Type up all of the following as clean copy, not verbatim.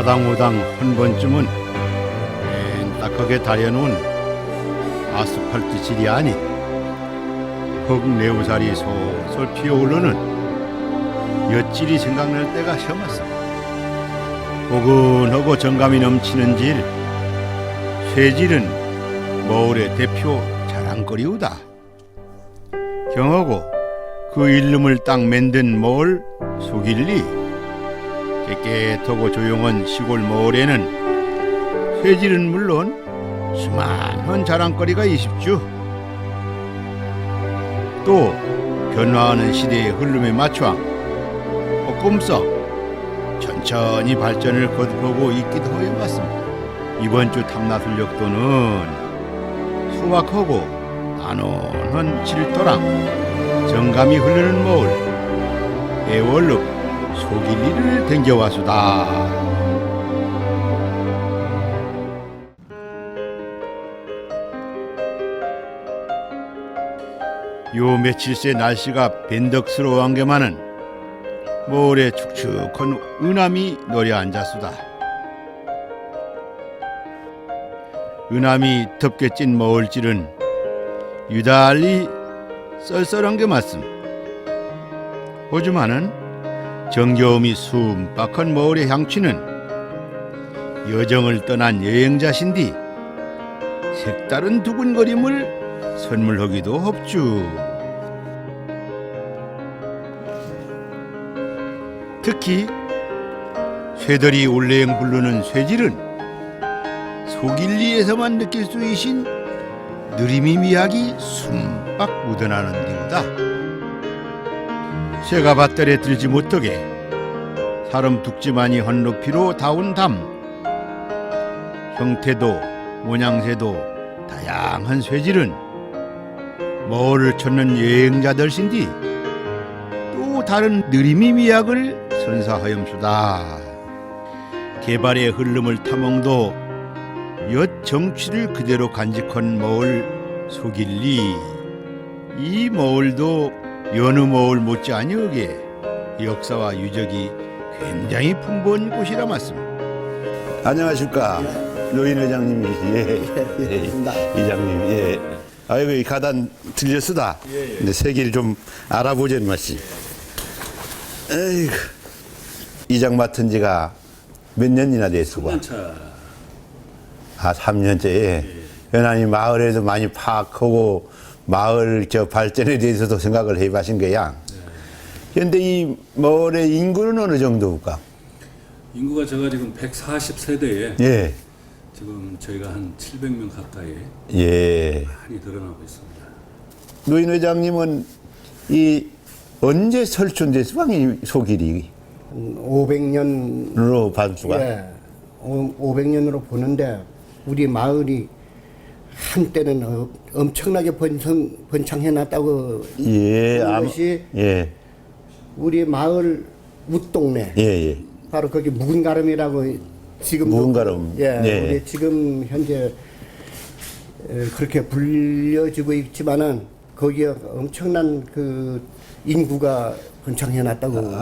사당오당 한 번쯤은 딱하게 다려놓은 아스팔트 질이 아닌 흙내우살이 솔솔 피어오르는 엿질이 생각날 때가 시험했습니다. 포근하고 정감이 넘치는 질, 쇠질은 마을의 대표 자랑거리우다. 경하고 그 이름을 딱 만든 마을 소길리, 깨끗하고 조용한 시골 마을에는 쇠질은 물론 수많은 자랑거리가 있습죠. 또 변화하는 시대의 흐름에 맞춰 꿈속 천천히 발전을 거듭하고 있기도 해 왔습니다. 이번 주 탐나술력도는 수확하고 안온한 질도랑 정감이 흐르는 마을 애월읍 소길리를 댕겨왔수다. 요 며칠새 날씨가 변덕스러워한 게만은 모래 축축한 은암이 노려앉았수다. 은암이 덮게 찐 마을질은 유달리 썰썰한 게 맞음. 하지만은 정겨움이 숨박한 마을의 향취는 여정을 떠난 여행자신디 색다른 두근거림을 선물하기도 합주. 특히 쇠들이 올레행 부르는 쇠질은 소길리에서만 느낄 수 있신 느림이 미학이 숨박 묻어나는 데우다. 쇠가 밭들에 들지 못하게 사람 둑지만이 한 높이로 다운 담, 형태도 모양새도 다양한 쇠질은 마을을 찾는 여행자들신디 또 다른 느림이 미학을 선사하염수다. 개발의 흐름을 탐험도 엿 정취를 그대로 간직한 마을 소길리. 이 마을도 여느 마을 못지아니하게 역사와 유적이 굉장히 풍부한 곳이라 맞습니다. 안녕하십니까. 노인 회장님이 이장님. 아이고 이 가단 들렸으다. 근데 세계를 좀 알아보자는 맛이. 에이구. 이장 맡은 지가 몇 년이나 됐어? 3년차. 아, 3년째. 연하니 마을에도 많이 파악하고 마을 발전에 대해서도 생각을 해보신 거야. 그런데 이 마을의 인구는 어느 정도일까? 인구가 제가 지금 140세대에 예. 지금 저희가 한 700명 가까이 많이 늘어나고 있습니다. 노인 회장님은 이 언제 설춘됐어? 이 소길이? 500년으로 반수가? 예, 500년으로 보는데 우리 마을이 한때는 엄청나게 번창해놨다고 하는 것이 우리 마을 웃동네 바로 거기 묵은가름이라고 지금 묵은가름 우리 지금 현재 그렇게 불려지고 있지만은 거기에 엄청난 그 인구가 번창해놨다고.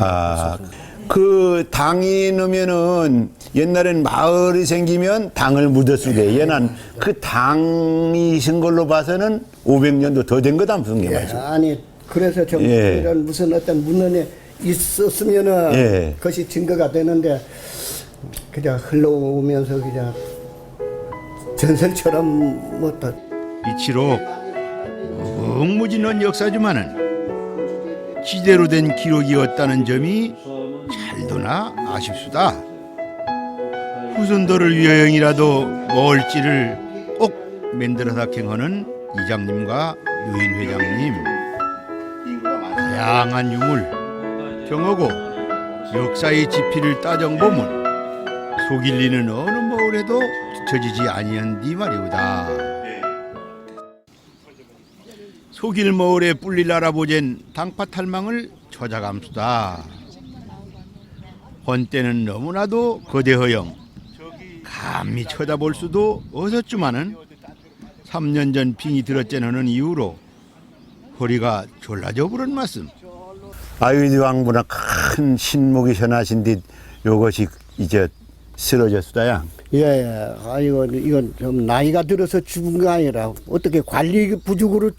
그 당이 넣으면은 옛날엔 마을이 생기면 당을 묻었으게 얘는 그 당이신 걸로 봐서는 500년도 더 된 거다 무슨 게 말이죠. 아니 그래서 이런 무슨 어떤 문헌에 있었으면은 그것이 증거가 되는데 그냥 흘러오면서 그냥 전설처럼 뭐또 이치록 무궁무진한 역사지만은 지대로 된 기록이었다는 점이 잘도나 아쉽수다. 후손들을 위하여이라도 마을지를 꼭 만들어서 행하는 이장님과 유인 회장님, 다양한 유물, 경하고 역사의 지피를 따정보면 소길리는 어느 마을에도 뒤처지지 아니한 디 말이오다. 소길 마을에 뿔릴 알아보젠 당파 탈망을 찾아감수다. 헌때는 너무나도 거대허영 감히 쳐다볼 수도 없었지만은 3년 전 빙이 들었자는 이유로 허리가 졸라져 버린 말씀. 아유니 왕보다 큰 신목이 현하신 듯 요것이 이제 쓰러졌수다야. 예, 이건 좀 나이가 들어서 죽은 거 아니라 어떻게 관리 부족으로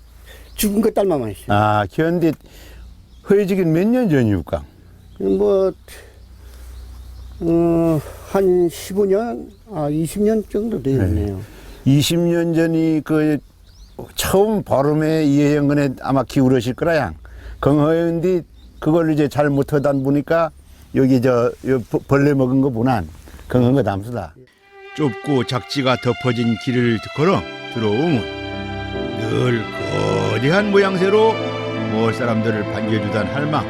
죽은 것 닮아만 있어. 아, 그런데 허해지긴 몇 년 전이울까? 뭐, 한 15년, 20년 정도 되겠네요. 20년 전이 그 처음 보름에 이해연근에 아마 기울으실 거라야. 건허연디 그걸 이제 잘 못하다 보니까 여기 요 벌레 먹은 거 보난 건허한 거 담수다. 좁고 작지가 덮어진 길을 걸어 들어오면 늘 거대한 모양새로 모을 사람들을 반겨주던 할망.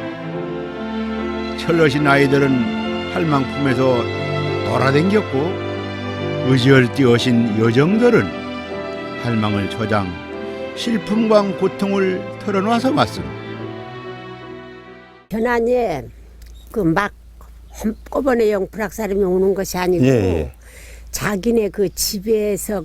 철러신 아이들은 할망 품에서 돌아댕겼고 의지얼띄어신 여정들은 할망을 조장 실품과 고통을 털어놔서 왔음. 현안에 그 막 한꺼번에 영불학사람이 오는 것이 아니고 예. 자기네 그 집에서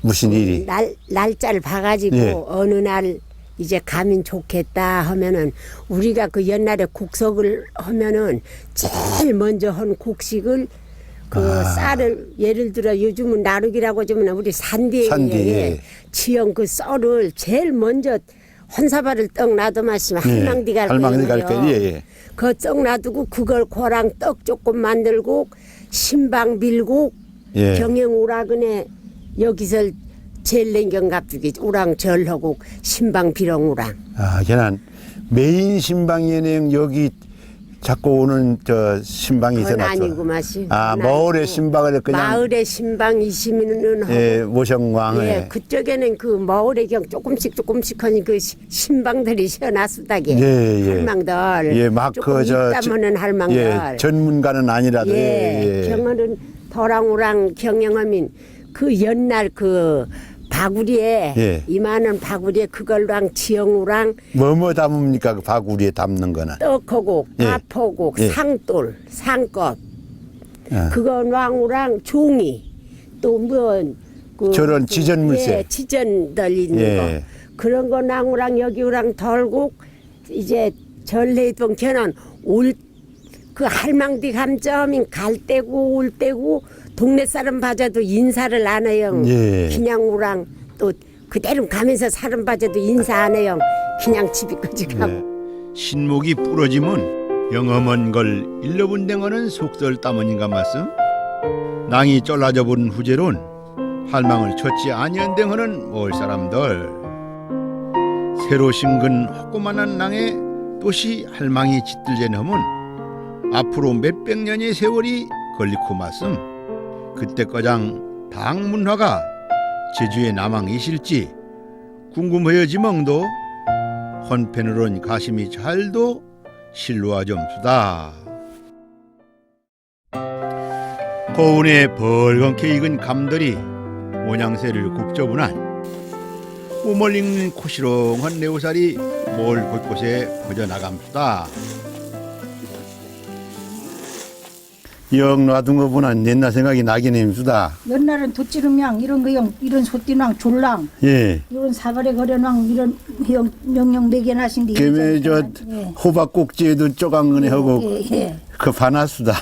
무슨 일이? 날짜를 봐가지고 예. 어느 날 이제 가면 좋겠다 하면은 우리가 그 옛날에 곡석을 하면은 제일 먼저 한 곡식을 그 쌀을 예를 들어 요즘은 나룩이라고 하면 우리 산디에 산디에. 지형 그 썰을 제일 먼저 헌사발을 떡 놔두마시면 예. 할망디 갈 할망디 갈 거예요. 거예요. 예. 그 떡 놔두고 그걸 고랑 떡 조금 만들고 신방 밀고 예. 경영 오락은에 여기서 제일 냉경 갑주기 우랑 절하고 신방 비렁 우랑. 아, 걔는 메인 신방에는 여기 자꾸 오는 저 신방이 그건 있어놨어. 아니고 마시. 아, 그건 마을의 아니고. 신방을 그냥 마을의 신방이시면은 하고 예, 모성왕에. 예, 그쪽에는 그 마을의 경 조금씩 하니 그 신방들이 시원하수다게. 예, 예. 할망들. 예, 막 조금 그 저 있다면은 할망들. 예, 전문가는 아니라도 예, 경어는 더랑우랑 경영하면 그 옛날 그 바구리에 예. 이만한 바구리에 그걸랑 지영우랑 뭐뭐 담습니까? 그 바구리에 담는 거는. 떡하고 예. 밥하고 예. 상돌 상껍 아. 그건 왕우랑 종이 또뭐그 저런 지전물세. 예, 지전들 있는 예. 거 그런 거 낭우랑 여기우랑 덜고 이제 전래동 걔는 올 그 할망디 감점인 갈 때고 올 때고 동네 사람 봐줘도 인사를 안 해요. 예. 그냥 우랑 또 그대로 가면서 사람 봐줘도 인사 안 해요. 그냥 집이까지 가고. 예. 신목이 부러지면 영험한 걸 일러본 댕어는 속설 따머니가 말씀. 낭이 쫄라져 버린 후제론 할망을 쳤지 아니한 댕어는 올 사람들. 새로 심근 허꼬만한 낭에 또시 할망이 짙들제 넘은 앞으로 몇백 년의 세월이 걸리고 말씀. 그때 거장 당문화가 제주에 남항이실지 궁금해지멍도 헌편으론 가심이 잘도 실로와 점수다. 고운에 벌겋게 익은 감들이 모양새를 곱져분한 몸을 익는 코시렁한 내우살이 몰 곳곳에 퍼져나감수다. 영 놔둔 거 보나 옛날 생각이 나긴 힘수다. 옛날엔 도찌름양 이런 거형 이런 소띠랑 졸랑 예. 이런 사발에 거려랑 이런 형 영영 매개나신 게 그러면 저 호박 꼭지에도 쪼강근에 하고 예. 그 반하수다.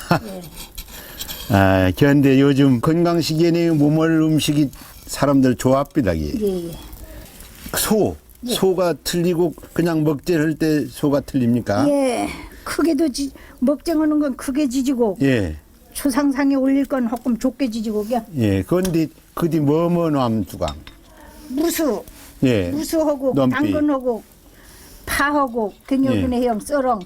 아, 그런데 요즘 건강식에는 몸을 음식이 사람들 좋아합니다기. 예. 소가 틀리고 그냥 먹질 할 때 소가 틀립니까? 예. 크게도 먹쟁하는 건 크게 지지고 예. 초상상에 올릴 건 조금 좁게 지지고 예. 그런데 그뒤 뭐뭐 남주강. 무수 예. 무수하고 넘비. 당근하고 파하고 경영근의 형 썰렁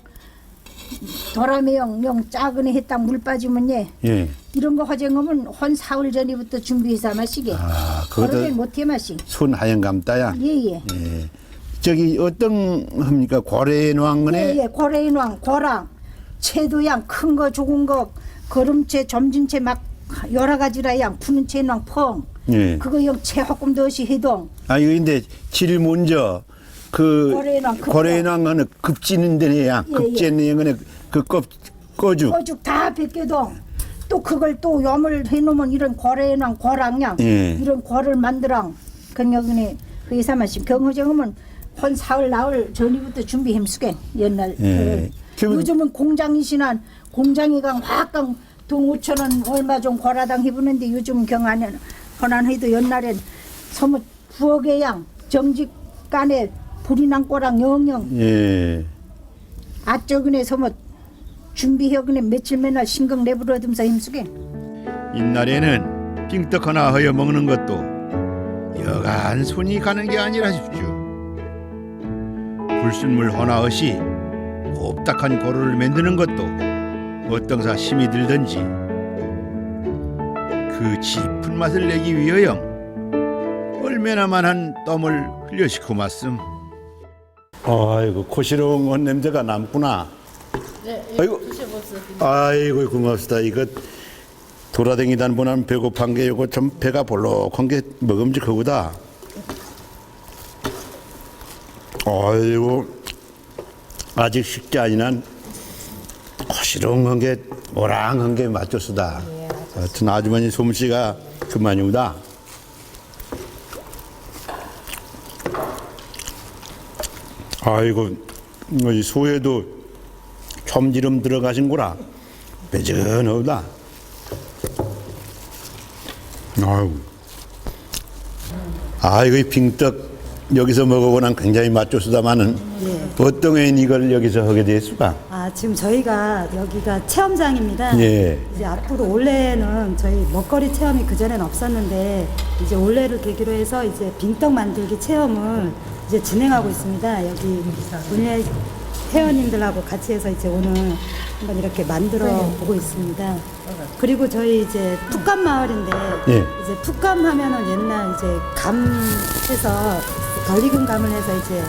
도라미 형 작은 애 했다 물 빠지면 예. 이런 거 화쟁하면 한 4월 전부터 준비해서 마시게. 아, 그러게 그것도 못해 마시. 손 하얀 감따야. 예예. 예. 저기 어떤 합니까? 고래에 놓은 거네. 예, 고래인왕, 고랑, 채도양, 큰 거, 좋은 거, 거름채, 점진채 막 여러 가지라 양, 푸는 채랑 펑. 예. 그거 형 채호금 더시 해동. 아, 이거 근데 제일 먼저 그 고래낭 고래낭 거는 급지는 데네 양. 예, 급지는 거는 그 꺼죽. 꺼죽 다 벗겨동. 또 그걸 또 염을 해놓으면 이런 고래인왕, 고랑양, 예. 이런 고를 만들랑. 그녀그네 그 이사마심 경호정하면 한 4월 나올 전이부터 준비 힘쓰게 옛날. 예. 요즘은 공장이시난 공장이강 화학강 돈 5천 원 얼마 좀 거라당 해보는데 요즘 경안은 허난해도 옛날엔 서무 9억의 양 정직간에 불이 난 거랑 영영 예. 아쩌근에 서무 준비해그네 며칠 맨날 신경 내부러듬서 힘쓰게 옛날에는 빙떡 하나 허여 먹는 것도 여간 손이 가는 게 아니라 싶죠. 불순물 하나 없이 곱딱한 고루를 만드는 것도 어떤사 힘이 들든지 그 깊은 맛을 내기 위하여 얼마나만한 땀을 흘려시고 말씀. 아이고 고시러운 냄새가 남구나. 네, 아이고 드셔보세요. 아이고 고맙습니다. 이거 돌아다니다는 분은 배고픈 게 이거 좀 배가 볼록한 게 먹음직하구다. 아이고 아직 식지 아니난 고시러운 게 오랑한 게 맛좋수다. 하여튼 아주머니 솜씨가 그만이구다. 아이고 이 소에도 첨지름 들어가신구나. 매전하다. 아이고 이 빙떡 여기서 먹어보면 굉장히 맛좋수다마는 어떤 애인 이걸 여기서 하게 됐을까? 지금 저희가 여기가 체험장입니다. 예. 이제 앞으로 올해는 저희 먹거리 체험이 그전에는 없었는데 이제 올해를 계기로 해서 이제 빙떡 만들기 체험을 이제 진행하고 있습니다. 여기 문예 회원님들하고 같이 해서 이제 오늘 한번 이렇게 만들어 보고 있습니다. 그리고 저희 이제 풋감 마을인데 예. 이제 풋감 하면은 옛날 이제 감 해서 덜익은 감을 해서 이제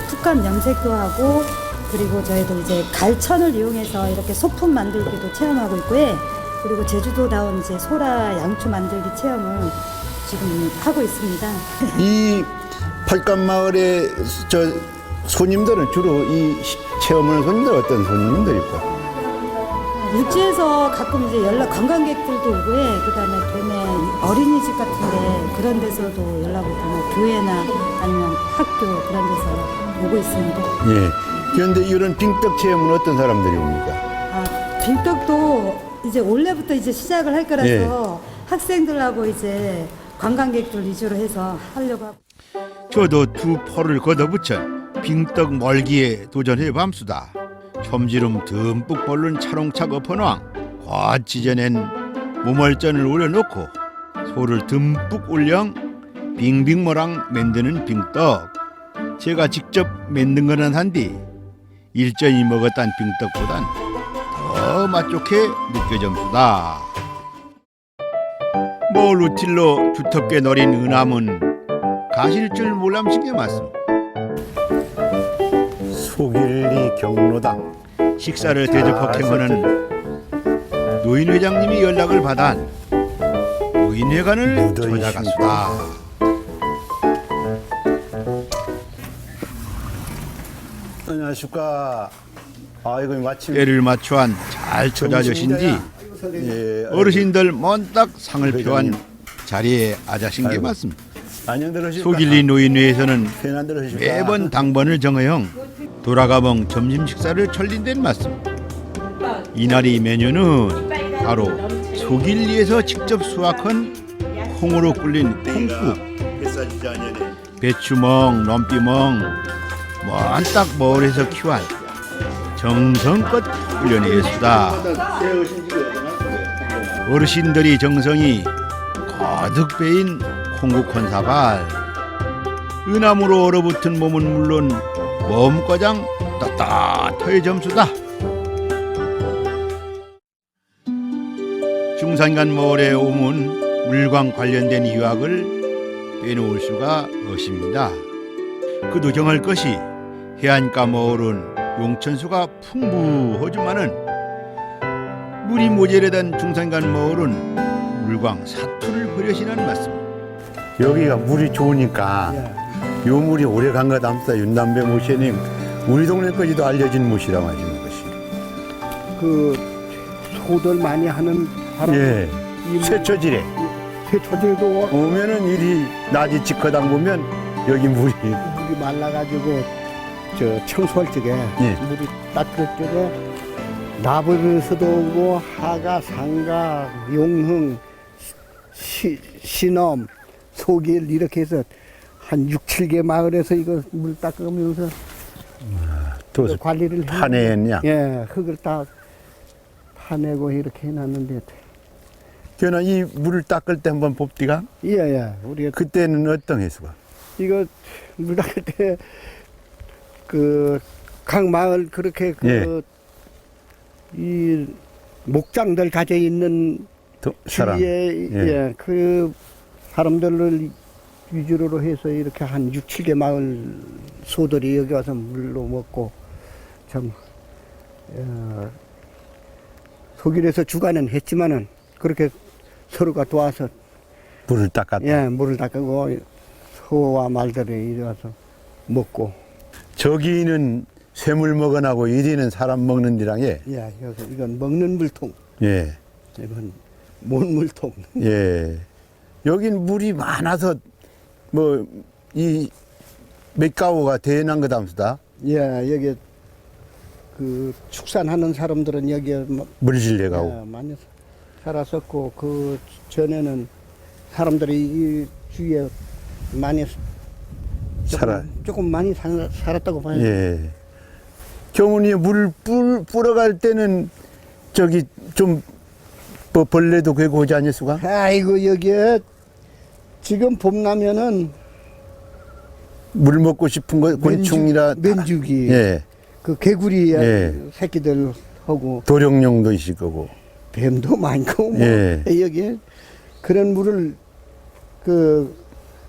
풋감 염색도 하고 그리고 저희도 이제 갈천을 이용해서 이렇게 소품 만들기도 체험하고 있고요. 그리고 제주도다운 이제 소라 양초 만들기 체험을 지금 하고 있습니다. 이 팔감마을의 저 손님들은 주로 이 체험하는 손님들 어떤 손님들일까? 육지에서 가끔 이제 관광객들도 오고요. 그다음에 동네 어린이집 같은데 그런 데서도 연락 오고 교회나 아니면 학교 그런 데서 오고 있습니다. 예. 그런데 이런 빙떡 체험은 어떤 사람들이 옵니까? 빙떡도 이제 올해부터 이제 시작을 할 거라서 예. 학생들하고 이제 관광객들 위주로 해서 하려고 하고. 저도 두 포를 걷어붙여 빙떡 멀기에 도전해 밤수다. 첨지름 듬뿍 벌른 차롱차 엎어놔 과 찢어낸 모멀전을 올려놓고 소를 듬뿍 올려 빙빙모랑 만드는 빙떡. 제가 직접 만든 거는 한디 일전이 먹었던 빙떡보단 더 맛좋게 느껴집니다. 루틸로 두텁게 노린 은함은 가실 줄 몰람시게 맞습니다. 소길리 경로당 식사를 대접하게하는 노인 회장님이 연락을 받아 노인회관을 찾아갔수다. 안녕하십니까. 이거 마침 때를 맞춰한 잘 찾아주신지 어르신들 먼딱 상을 표한 자리에 앉으신 게 맞습니다. 소길리 노인회에서는 매번 당번을 정하여 돌아가봉 점심 식사를 천린된 맞습니다. 이날의 메뉴는 바로 소길리에서 직접 수확한 콩으로 끓인 콩국, 배추멍, 넘비멍, 먼딱 머울에서 키워한 정성껏 훈련했수다. 어르신들이 정성이 가득 배인 콩국 한 사발, 은함으로 얼어붙은 몸은 물론 몸과장 따뜻하게 점수다. 중산간 마을에 오면 물광 관련된 유학을 빼놓을 수가 없습니다. 그도 정할 것이 해안가 마을은 용천수가 풍부하지만은 물이 모자라던 중산간 마을은 물광 사투를 버려시는 맞습니다. 여기가 물이 좋으니까 요 물이 오래 간 것 같습니다. 윤담배 모시님 우리 동네까지도 알려진 못이라고 하시는 것이. 그 소들 많이 하는 바람. 예. 쇠초질에 쇠초질도 오면은 이리 낮이 직허당 보면 여기 물이 물이 말라가지고 저 청소할 적에 예. 물이 따뜻할 적에 나부에서도 오고 하가, 상가, 용흥, 신엄, 소길 이렇게 해서 한 6, 7개 마을에서 이거 물 닦으면서 또 관리를 파내냐? 예, 흙을 다 파내고 이렇게 해놨는데 그러나 이 물을 닦을 때 한번 봅디가 예, 우리가 그때는 어떤 해수가? 이거 물 닦을 때 그 각 마을 그렇게 그 이 목장들 가져 있는 사람. 주위에 예, 그 사람들을 위주로 해서 이렇게 한 6, 7개 마을 소들이 여기 와서 물로 먹고 참 소길에서 주관은 했지만은 그렇게 서로가 도와서 물을 닦았다. 예, 물을 닦고 소와 말들이 이리 와서 먹고 저기는 쇠물 먹어나고 이리는 사람 먹는 디랑에 예, 여기 이건 먹는 물통 예. 이건 못물통 예. 여긴 물이 많아서 뭐 이 맥가오가 대난 거담수다. 예, 여기 그 축산하는 사람들은 여기에 물질레가오. 예, 많이 살았었고 그 전에는 사람들이 이 주위에 많이 조금 많이 살았다고 봐요. 예. 경운이 물 뿌러갈 때는 저기 좀 뭐 벌레도 괴고 오지 않겠수가? 아이고 여기에 지금 봄 나면은 물 먹고 싶은 거 곤충이라 맨죽이 예. 그 개구리 예. 새끼들 하고 도룡령도 있을 거고. 뱀도 많고 뭐 예. 여기에 그런 물을 그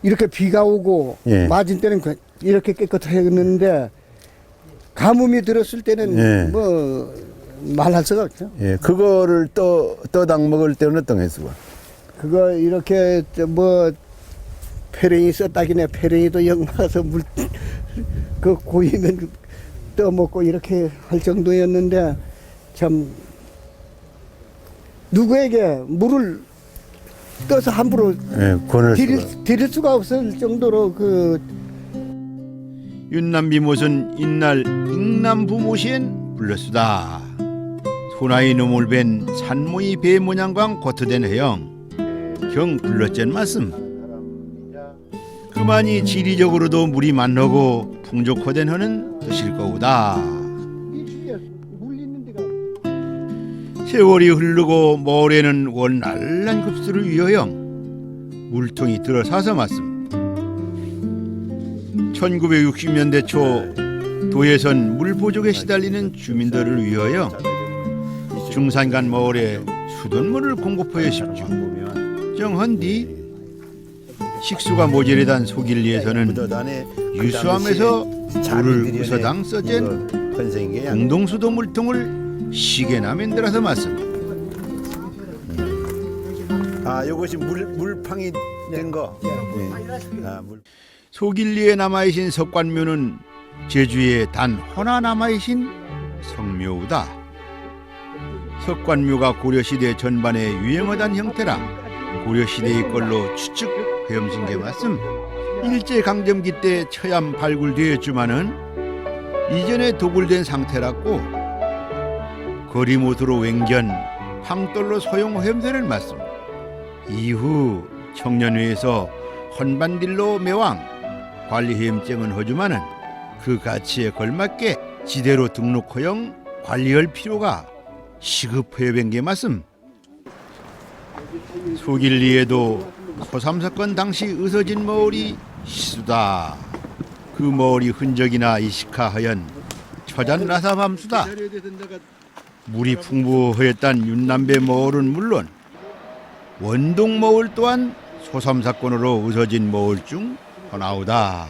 이렇게 비가 오고 예. 맞은 때는 이렇게 깨끗했는데 가뭄이 들었을 때는 예. 뭐 말할 수가 없죠. 예. 그거를 떠당 먹을 때는 어떤 해수가? 그거 이렇게 뭐 페랭이 썼다기네 페랭이도 영 나서 물 그 고이면 떠먹고 이렇게 할 정도였는데 참 누구에게 물을 떠서 함부로 예. 권을 수가. 드릴 수가 없을 정도로 그 윤남비못은 인날 ing남부모시엔 불렀수다. 소나이 놈을 벤 산모이 배 모양광 고트된 해영 경 불렀젠 말씀. 그만이 지리적으로도 물이 많고 풍족하된 허는 뜻일 거우다. 세월이 흐르고 모래는 원날란 급수를 위하영 물통이 들어사서 말씀. 1960년대 초 도에선 물 부족에 시달리는 주민들을 위하여 중산간 마을에 수돗물을 공급하여 싶죠. 정헌디 식수가 모자라단 소길리에서는 유수함에서 물을 우서당 써젠 공동수도 물통을 시계나 만들어서 맞습니다. 아, 이것이 물팡이 된 거. 소길리에 남아있신 석관묘는 제주에 단 하나 남아있신 성묘우다. 석관묘가 고려시대 전반에 유행하던 형태라 고려시대의 걸로 추측 헤엄신 게 맞음. 일제강점기 때 처ям 발굴되었지만은 이전에 도굴된 상태라고 거리못으로 웽견 황돌로 소용 헤엄세를 맞음. 이후 청년회에서 헌반딜로 매왕 관리 헤엄증은 하지만은 그 가치에 걸맞게 지대로 등록 허용 관리할 필요가 시급해 뵌게 맞음. 소길리에도 소삼사건 당시 의서진 마을이 시수다. 그 마을이 흔적이나 이식하하연 처잔라사밤수다. 물이 풍부하였단 윤남배 마을은 물론 원동 마을 또한 소삼사건으로 의서진 마을 중 하나우다.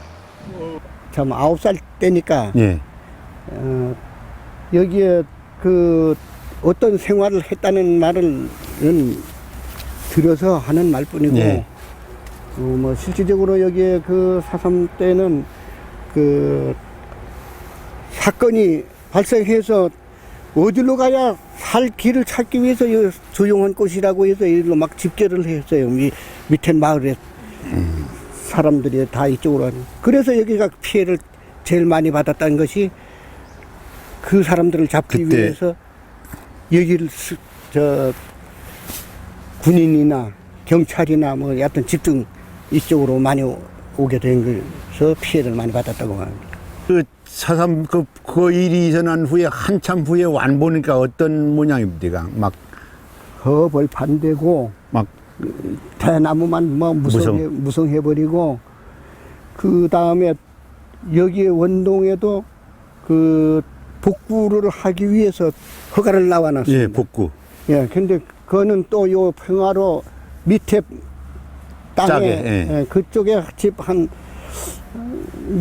참 9살 때니까 예. 여기에 그 어떤 생활을 했다는 말은 들어서 하는 말뿐이고 예. 뭐 실질적으로 여기에 그 4.3 때는 그 사건이 발생해서 어디로 가야 살 길을 찾기 위해서 이 조용한 곳이라고 해서 이리로 막 집결을 했어요. 밑에 마을에 사람들이 다 이쪽으로 하는. 그래서 여기가 피해를 제일 많이 받았다는 것이 그 사람들을 잡기 그때 위해서 여기를 군인이나 경찰이나 뭐 여하튼 집중 이쪽으로 많이 오게 된 것에서 피해를 많이 받았다고 합니다. 그 사삼 그 일이 일어난 후에 한참 후에 완 보니까 어떤 모양입니까? 막 허벌판되고 막 대나무만 뭐 무성해버리고 그 다음에 여기 원동에도 그 복구를 하기 위해서 허가를 나와놨습니다. 예, 복구. 예, 근데 그거는 또 요 평화로 밑에 땅에 짝에, 예. 예, 그쪽에 집 한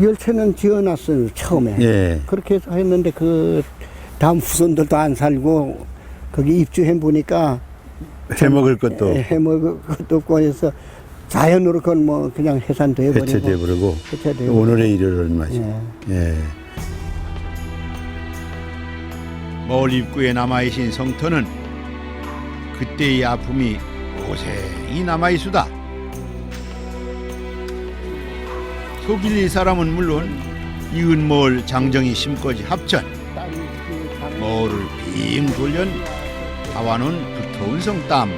10채는 지어놨어요 처음에. 예. 그렇게 해서 했는데 그 다음 후손들도 안 살고 거기 입주해 보니까 해먹을 것도 해먹을 것도 없고 해서 자연으로 그건 뭐 그냥 해산돼 버리고 해체돼 버리고 해체돼 오늘의 일을 맞이. 예. 예. 마을 입구에 남아있신 성터는 그때의 아픔이 고생이 남아있수다. 소길리 사람은 물론 이은마을 장정이 심거지 합천 마을을 빙 돌련 하와는 두터운 성땀.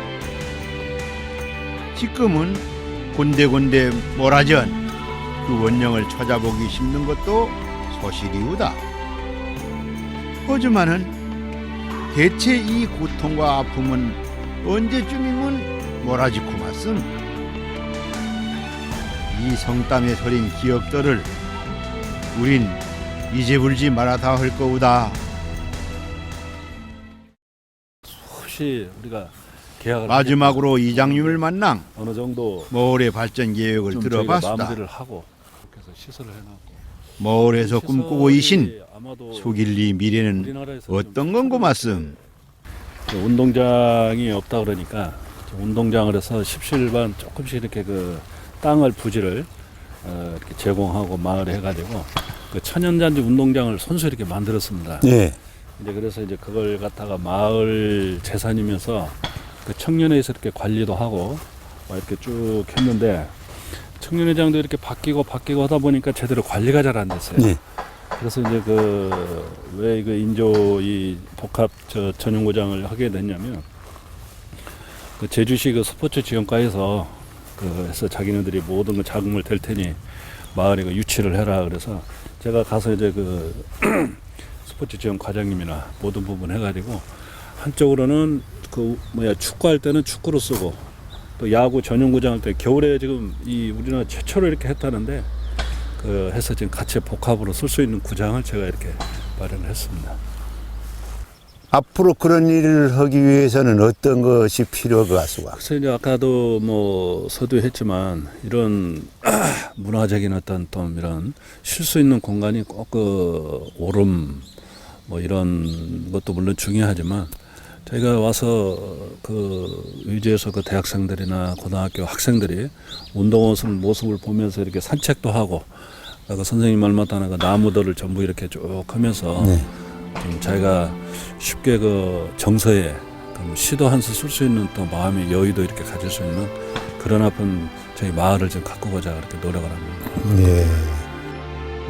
지금은 곤데곤데 몰아전 그 원령을 찾아보기 힘든 것도 소실이우다. 하지만은 대체 이 고통과 아픔은 언제쯤이면 몰아지쿠마씀. 이 성땀에 서린 기억들을 우린 잊어불지 말아다 할 거우다. 혹시 우리가 계약을 마지막으로 이장님을 만나 어느 정도 마을의 발전 계획을 좀 저희가 들어봤수다. 마무리를 하고 그래서 시설을 해놨고 마을에서 꿈꾸고 이신 아마도 소길리 미래는 우리나라에서 어떤 건고 말씀. 운동장이 없다 그러니까 운동장을 해서 십시일반 조금씩 이렇게 그 땅을 부지를 이렇게 제공하고 마을에 해가지고 그 천연잔디 운동장을 손수 이렇게 만들었습니다. 예. 이제 그래서 이제 그걸 갖다가 마을 재산이면서 그 청년회에서 이렇게 관리도 하고 이렇게 쭉 했는데 청년회장도 이렇게 바뀌고 하다 보니까 제대로 관리가 잘 안 됐어요. 예. 그래서 이제 그 왜 그 인조 이 복합 전용고장을 하게 됐냐면 그 제주시 그 스포츠 지원과에서 그 해서 자기네들이 모든 그 자금을 댈 테니 마을에 그 유치를 해라 그래서 제가 가서 이제 그 스포츠 지원 과장님이나 모든 부분 해가지고 한쪽으로는 그 축구할 때는 축구로 쓰고 또 야구 전용구장 할 때 겨울에 지금 이 우리나라 최초로 이렇게 했다는데 그 해서 지금 같이 복합으로 쓸 수 있는 구장을 제가 이렇게 마련을 했습니다. 앞으로 그런 일을 하기 위해서는 어떤 것이 필요할 것 같수가? 그래서 이제 아까도 뭐 서두했지만 이런 문화적인 어떤 또 이런 쉴 수 있는 공간이 꼭 그 오름 뭐 이런 것도 물론 중요하지만 저희가 와서 그 의지에서 그 대학생들이나 고등학교 학생들이 운동하는 모습을 보면서 이렇게 산책도 하고 그 선생님 말 맞다는 그 나무들을 전부 이렇게 쭉 하면서 네. 좀 자기가 쉽게 그 정서에 시도 한 수 쓸 수 있는 또 마음의 여유도 이렇게 가질 수 있는 그런 아픈 저희 마을을 좀 가꾸고자 그렇게 노력을 합니다. 네.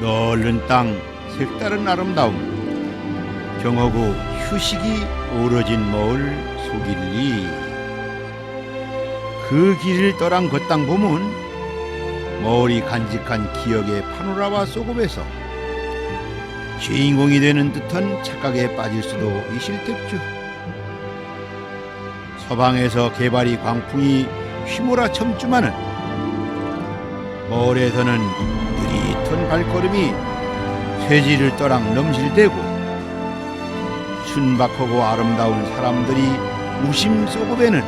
넓은 땅, 색다른 아름다움. 경허구 휴식이 어우러진 마을 소길리. 그 길을 떠난 그 땅 보면 마을이 간직한 기억의 파노라마 속읍에서 주인공이 되는 듯한 착각에 빠질 수도 있을 듯죠. 서방에서 개발이 광풍이 휘몰아 첨주마는 마을에서는 느릿한 발걸음이 쇠지를 떠랑 넘실대고 순박하고 아름다운 사람들이 우심 속읍에는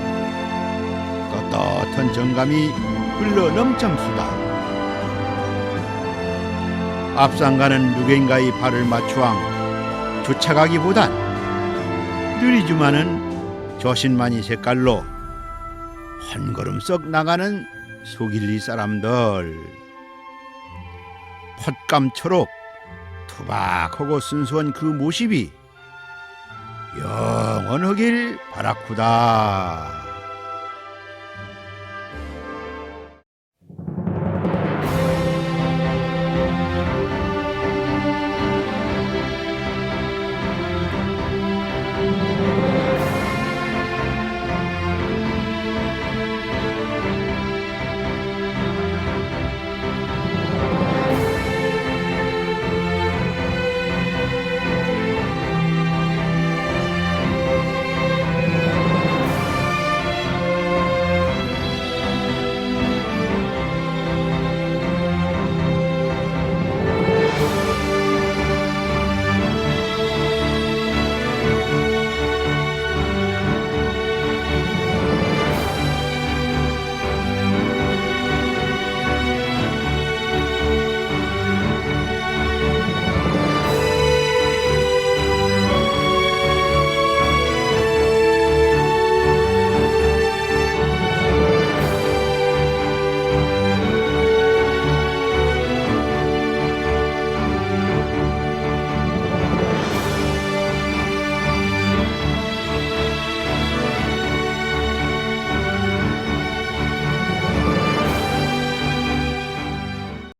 떳떳한 정감이 흘러 넘쳐수다. 앞상가는 누군가의 발을 맞추어 쫓아가기보단 느리지만은 조신만이 색깔로 한 걸음 썩 나가는 소길리 사람들. 폿감초록 투박하고 순수한 그 모습이 영원하길 바라쿠다.